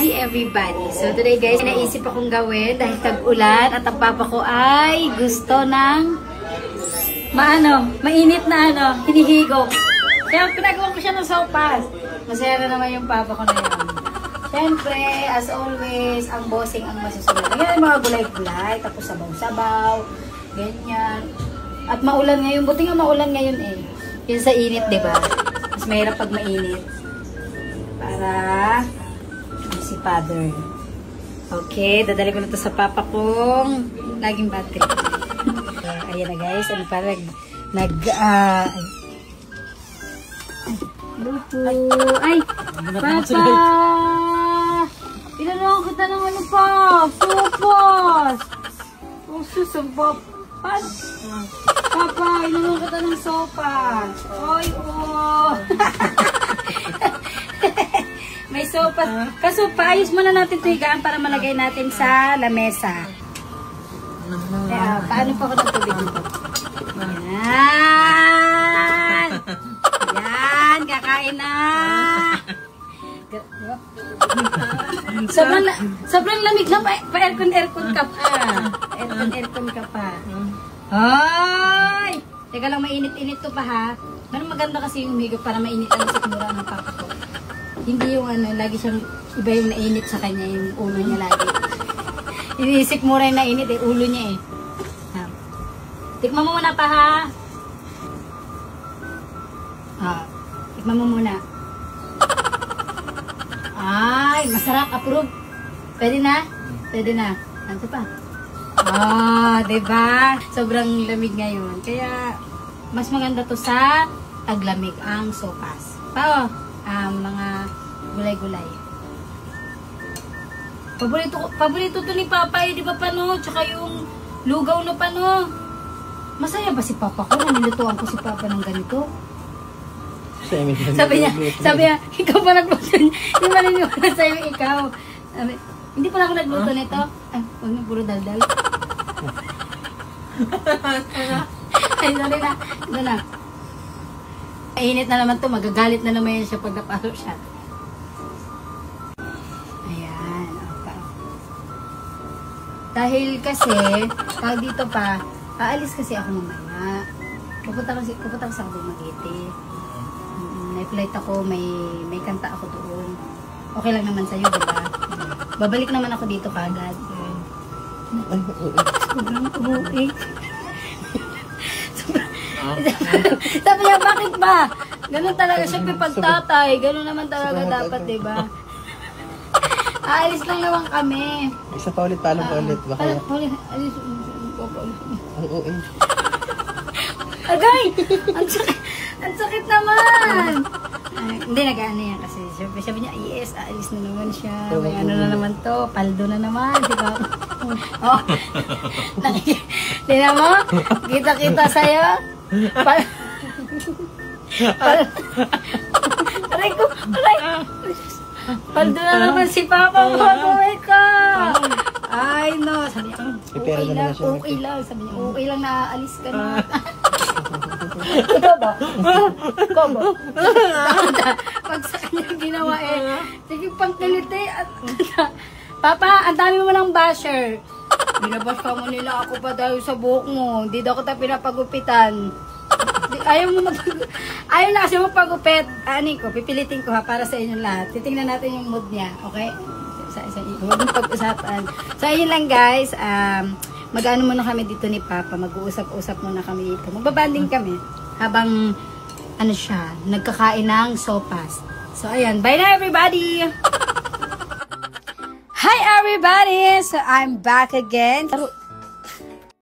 Hi everybody! So today guys, naisip akong gawin dahil tag-ulan at ang papa ko ay gusto ng mainit na hinihigop. Kaya pinagawa ko siya ng sopas. Masaya na naman yung papa ko na yun. Siyempre, as always, ang bossing ang masusunod. Ngayon mga gulay-gulay, tapos sabaw-sabaw, ganyan. At maulan ngayon, buti nga maulan ngayon eh. Yun sa init, diba? Mas mahirap pag mainit. Para si father. Okay, dadali ko na ito sa papa kong laging battery. Ayan na guys, ano pa ay, papa! Pinanawa kita ng ano pa? Sopas! Oh, susubop. Papa, pinanawa kita ng sopas. Oy, oh! May sopas. Kaso, paayos muna natin ito higaan para malagay natin sa lamesa. Paano pa ko ng tubig dito? Yan! Yan! Kakain na! Sobrang lamig na pa-aircon ka pa. Aircon ka pa. Ay! Teka lang, mainit-init to pa ha. Pero maganda kasi yung higop para mainit ang sikmura ng papa ko. Hindi yung lagi siyang iba yung nainit sa kanya, yung ulo niya lagi. Iniisip mo rin na init eh, ulo niya eh. Tikman mo muna pa ha. Tikman mo muna. Ay, masarap, approve. Pwede na? Pwede na. Ano pa? Diba? Sobrang lamig ngayon. Kaya, mas maganda to sa taglamig ang sopas. Mga gulay-gulay. Paborito to ni Papa eh, di ba pano? Tsaka yung lugaw na pano. Masaya ba si Papa ko? Nanilutuan ko si Papa ng ganito. Sabi niya, ikaw pa nagluto niya. Hindi maniniwala sa'yo ikaw. Hindi pala ako nagluto nito. Ay, huwag na, puro daldal. Ay, sorry na. Ito na. Mainit na naman to, magagalit na naman yan siya pag napalo siya. Ayan, dahil kasi, pag dito pa, aalis kasi ako mamaya. Pupunta kasi ako Dumaguete. May flight ako, may kanta ako doon. Okay lang naman sa'yo, diba? Babalik naman ako dito kagad. Sobrang umuwi. Sabi niya, bakit ba? Ganun talaga, syempre pagtatay, ganun naman talaga dapat, diba? Aalis lang naman kami. Isa pa ulit, paano pa ulit? Baka alis. ang uwi. Agay! Ang sakit naman! Hindi, nag-ano yan kasi. Sabi niya, yes, aalis na naman siya. May ano na naman to, paldo na naman, diba? Tingnan mo? Kita-kita sa'yo? Aray ko! Paldo na naman si Papa mo! Pagawin ka! Ay, no! Sabi niya, okay lang. Sabi niya, okay lang na aalis ka na. Ikaw ba? Pag sa kanya ginawa eh. Sige, pangkilit eh. Papa, ang dami mo ng basher. Binabas ka mo nila ako pa dahil sa buhok mo. Hindi daw kita pinapagupitan. Ayaw na kasi magpagupit. Anin ko, pipilitin ko ha para sa inyong lahat. Titingnan natin yung mood niya. Okay? Huwag mong pag-usapan. So, ayun lang guys. Mag-ano muna kami dito ni Papa. Mag-uusap-usap muna kami dito. Magbabanding kami. Habang, nagkakain ng sopas. So, ayan. Bye na everybody! Hi everybody! So, I'm back again.